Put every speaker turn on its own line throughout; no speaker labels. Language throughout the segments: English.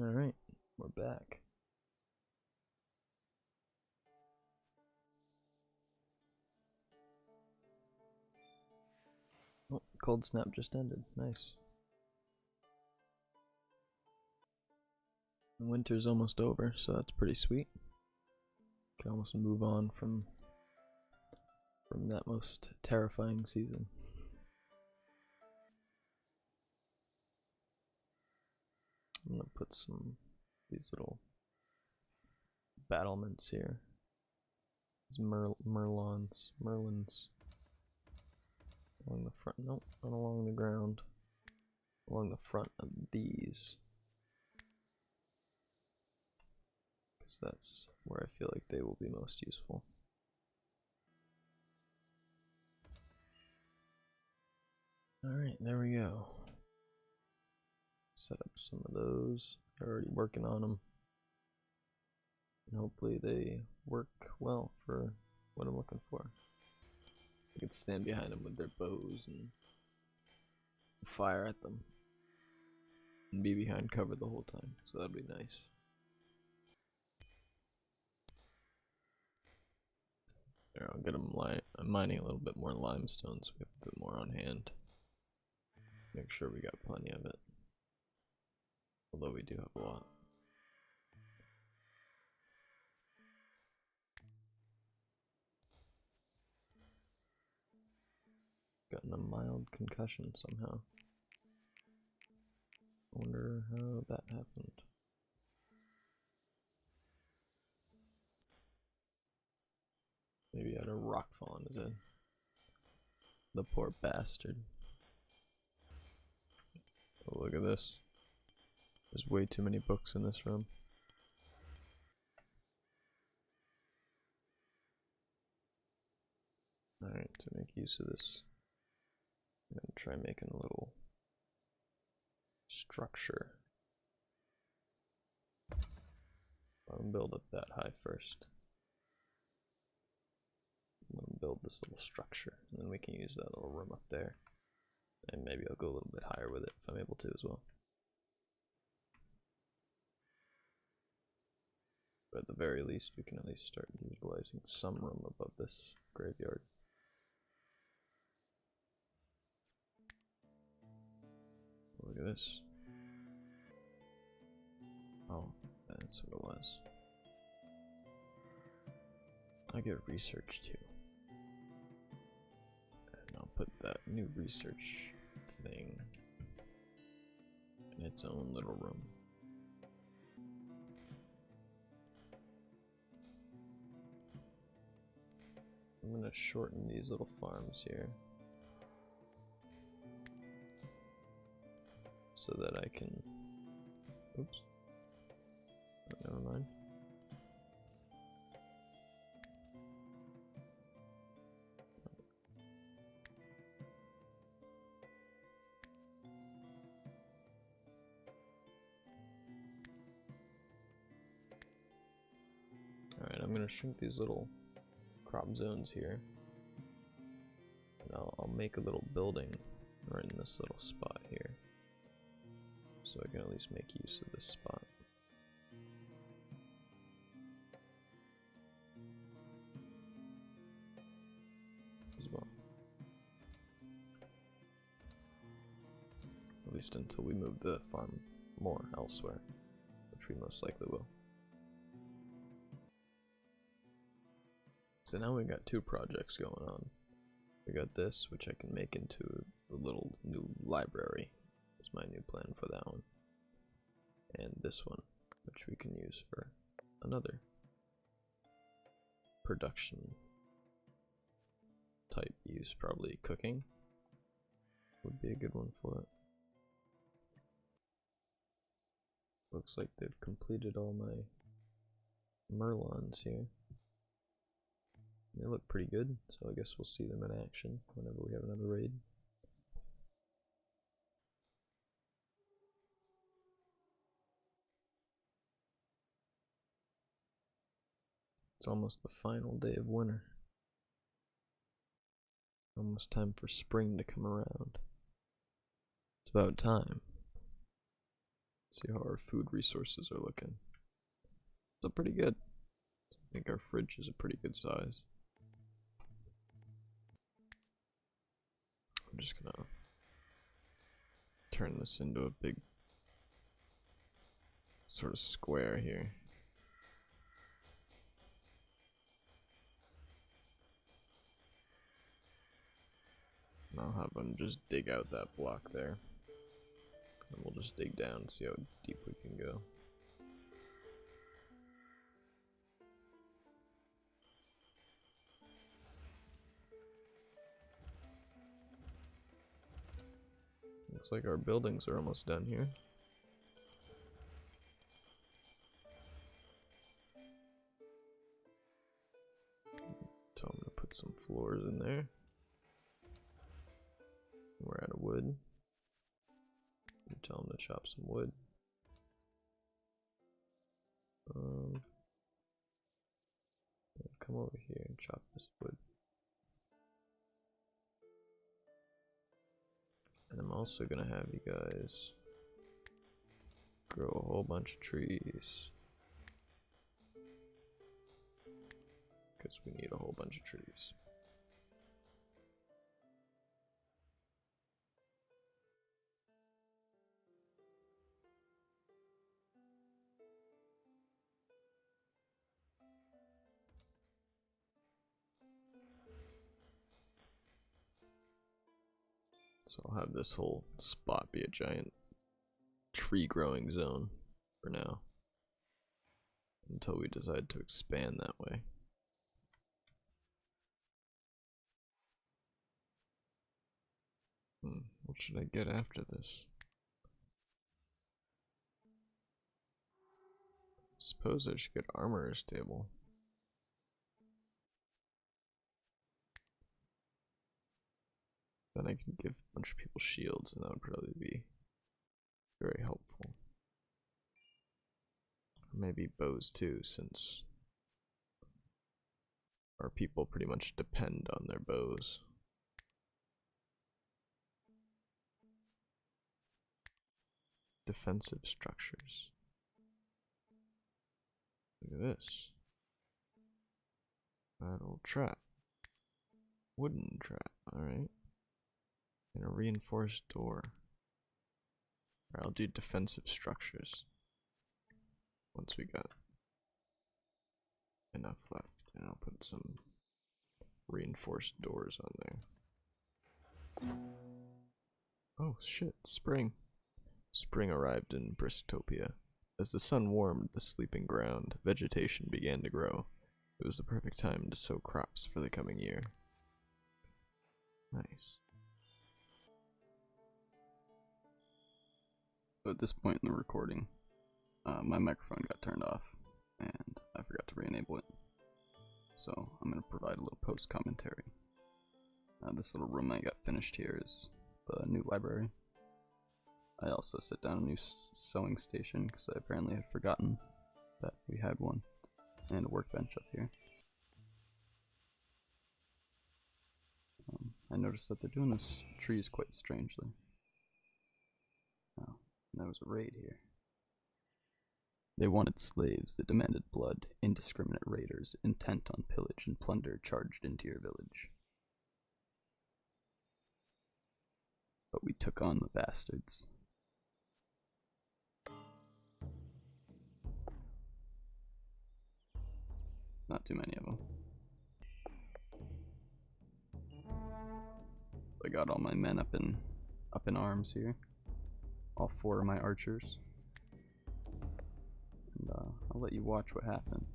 Alright, we're back. Oh, cold snap just ended. Nice. Winter's almost over, so that's pretty sweet. Can almost move on from that most terrifying season. I'm gonna put these little battlements here. These Merlins along the front. Nope, not along the ground. Along the front of these, because that's where I feel like they will be most useful. Alright, there we go. Set up some of those. They're already working on them. And hopefully they work well for what I'm looking for. I could stand behind them with their bows and fire at them. And be behind cover the whole time, so that'd be nice. There, I'll get them mining a little bit more limestone so we have a bit more on hand. Make sure we got plenty of it. Although we do have a lot. Gotten a mild concussion somehow. Wonder how that happened. Maybe I had a rock fall on his head. The poor bastard. Oh, look at this. There's way too many books in this room. Alright, to make use of this, I'm gonna try making a little structure. I'll build up that high first. I'm gonna build this little structure, and then we can use that little room up there. And maybe I'll go a little bit higher with it if I'm able to as well. But at the very least, we can at least start utilizing some room above this graveyard. Look at this. Oh, that's what it was. I get research too. And I'll put that new research thing in its own little room. I'm gonna shorten these little farms here so that I can, oops, oh, never mind. Alright, I'm gonna shrink these little crop zones here, and I'll make a little building right in this little spot here, so I can at least make use of this spot. As well. At least until we move the farm more elsewhere, which we most likely will. So now we've got two projects going on. We got this, which I can make into the little new library. That's my new plan for that one. And this one, which we can use for another production type use. Probably cooking would be a good one for it. Looks like they've completed all my Merlons here. They look pretty good, so I guess we'll see them in action whenever we have another raid. It's almost the final day of winter. Almost time for spring to come around. It's about time. See how our food resources are looking. Still pretty good. I think our fridge is a pretty good size. I'm just gonna turn this into a big sort of square here. And I'll have them just dig out that block there. And we'll just dig down and see how deep we can go. Looks like our buildings are almost done here. Tell them to put some floors in there. We're out of wood. Tell them to chop some wood. Come over here and chop this wood. And I'm also gonna have you guys grow a whole bunch of trees. Because we need a whole bunch of trees. So I'll have this whole spot be a giant tree growing zone for now. Until we decide to expand that way. What should I get after this? Suppose I should get armorer's table. Then I can give a bunch of people shields, and that would probably be very helpful. Or maybe bows too, since our people pretty much depend on their bows. Defensive structures. Look at this. Battle trap. Wooden trap, alright. And a reinforced door. Or I'll do defensive structures. Once we got enough left. And I'll put some reinforced doors on there. Oh shit, spring. Spring arrived in Brisktopia. As the sun warmed the sleeping ground, vegetation began to grow. It was the perfect time to sow crops for the coming year. Nice.
So at this point in the recording, my microphone got turned off, and I forgot to re-enable it. So I'm going to provide a little post-commentary. This little room I got finished here is the new library. I also set down a new sewing station because I apparently had forgotten that we had one, and a workbench up here. I noticed that they're doing those trees quite strangely. Oh, there was a raid here. They wanted slaves that demanded blood. Indiscriminate raiders intent on pillage and plunder charged into your village. But we took on the bastards. Not too many of them. I got all my men up in arms here. All 4 of my archers. And I'll let you watch what happened.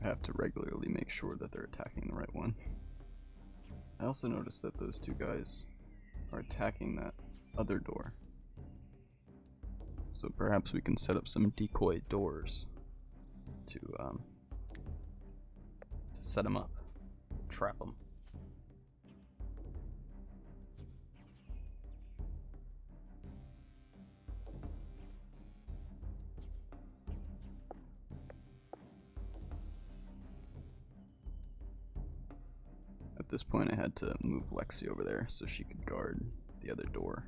I have to regularly make sure that they're attacking the right one. I also noticed that those 2 guys are attacking that other door. So perhaps we can set up some decoy doors to to set them up, trap them. At this point, I had to move Lexi over there so she could guard the other door.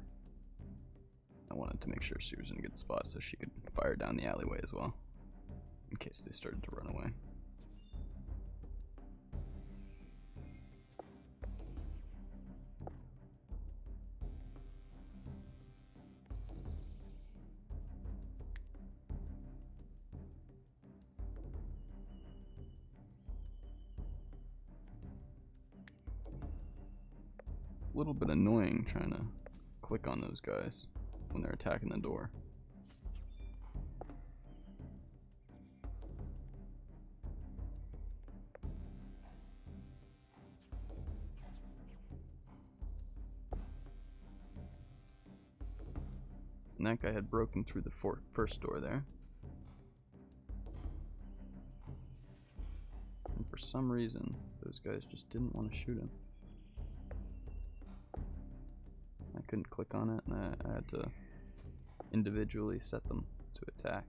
I wanted to make sure she was in a good spot so she could fire down the alleyway as well, in case they started to run away. A little bit annoying trying to click on those guys when they're attacking the door. And that guy had broken through the first door there. And for some reason, those guys just didn't want to shoot him. I couldn't click on it, and I had to individually set them to attack,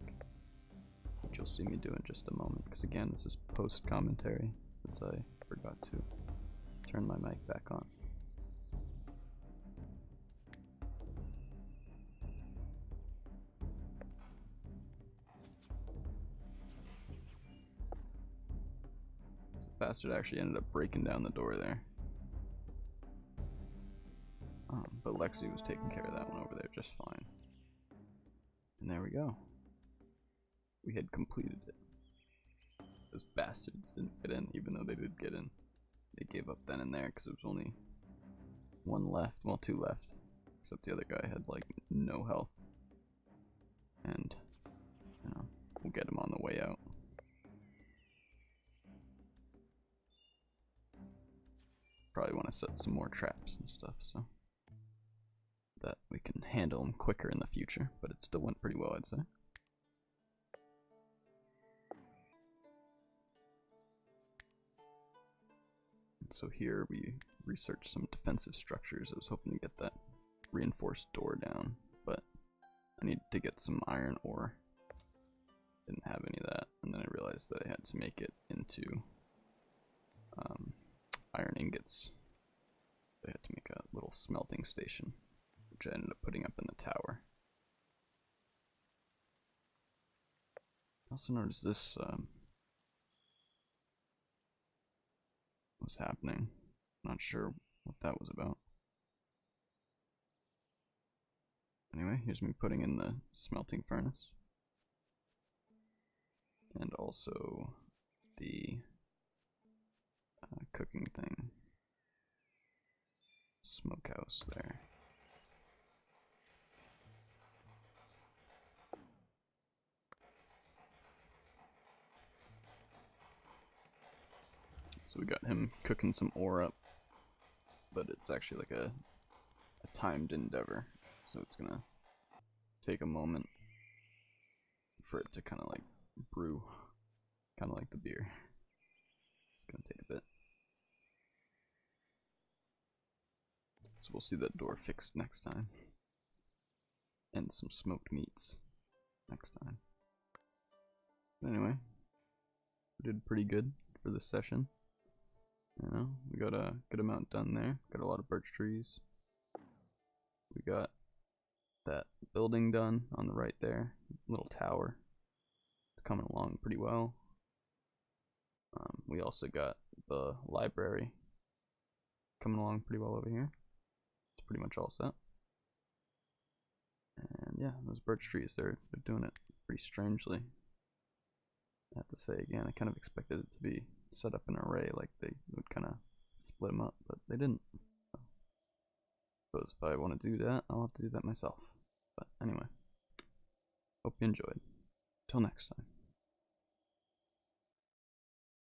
which you'll see me do in just a moment, because again, this is post-commentary, since I forgot to turn my mic back on. So the bastard actually ended up breaking down the door there. But Lexi was taking care of that one over there just fine. And there we go. We had completed it. Those bastards didn't get in, even though they did get in. They gave up then and there because there was only one left. Well, two left. Except the other guy had, like, no health. And, you know, we'll get him on the way out. Probably want to set some more traps and stuff, so that we can handle them quicker in the future, but it still went pretty well, I'd say. So here we researched some defensive structures. I was hoping to get that reinforced door down, but I needed to get some iron ore. Didn't have any of that, and then I realized that I had to make it into iron ingots. I had to make a little smelting station, which I ended up putting up in the tower. I also noticed this was happening. Not sure what that was about. Anyway, here's me putting in the smelting furnace. And also the cooking thing. Smokehouse there. So we got him cooking some ore up, but it's actually like a timed endeavor, so it's gonna take a moment for it to kind of like brew, kind of like the beer. It's gonna take a bit. So we'll see that door fixed next time, and some smoked meats next time. But anyway, we did pretty good for this session. You know, we got a good amount done there. Got a lot of birch trees. We got that building done on the right there, little tower. It's coming along pretty well. We also got the library coming along pretty well over here. It's pretty much all set. And yeah, those birch trees, they're doing it pretty strangely. I have to say again, I kind of expected it to be set up in an array, like they would kind of split them up, but they didn't. So, suppose if I want to do that, I'll have to do that myself. But anyway, hope you enjoyed. Till next time.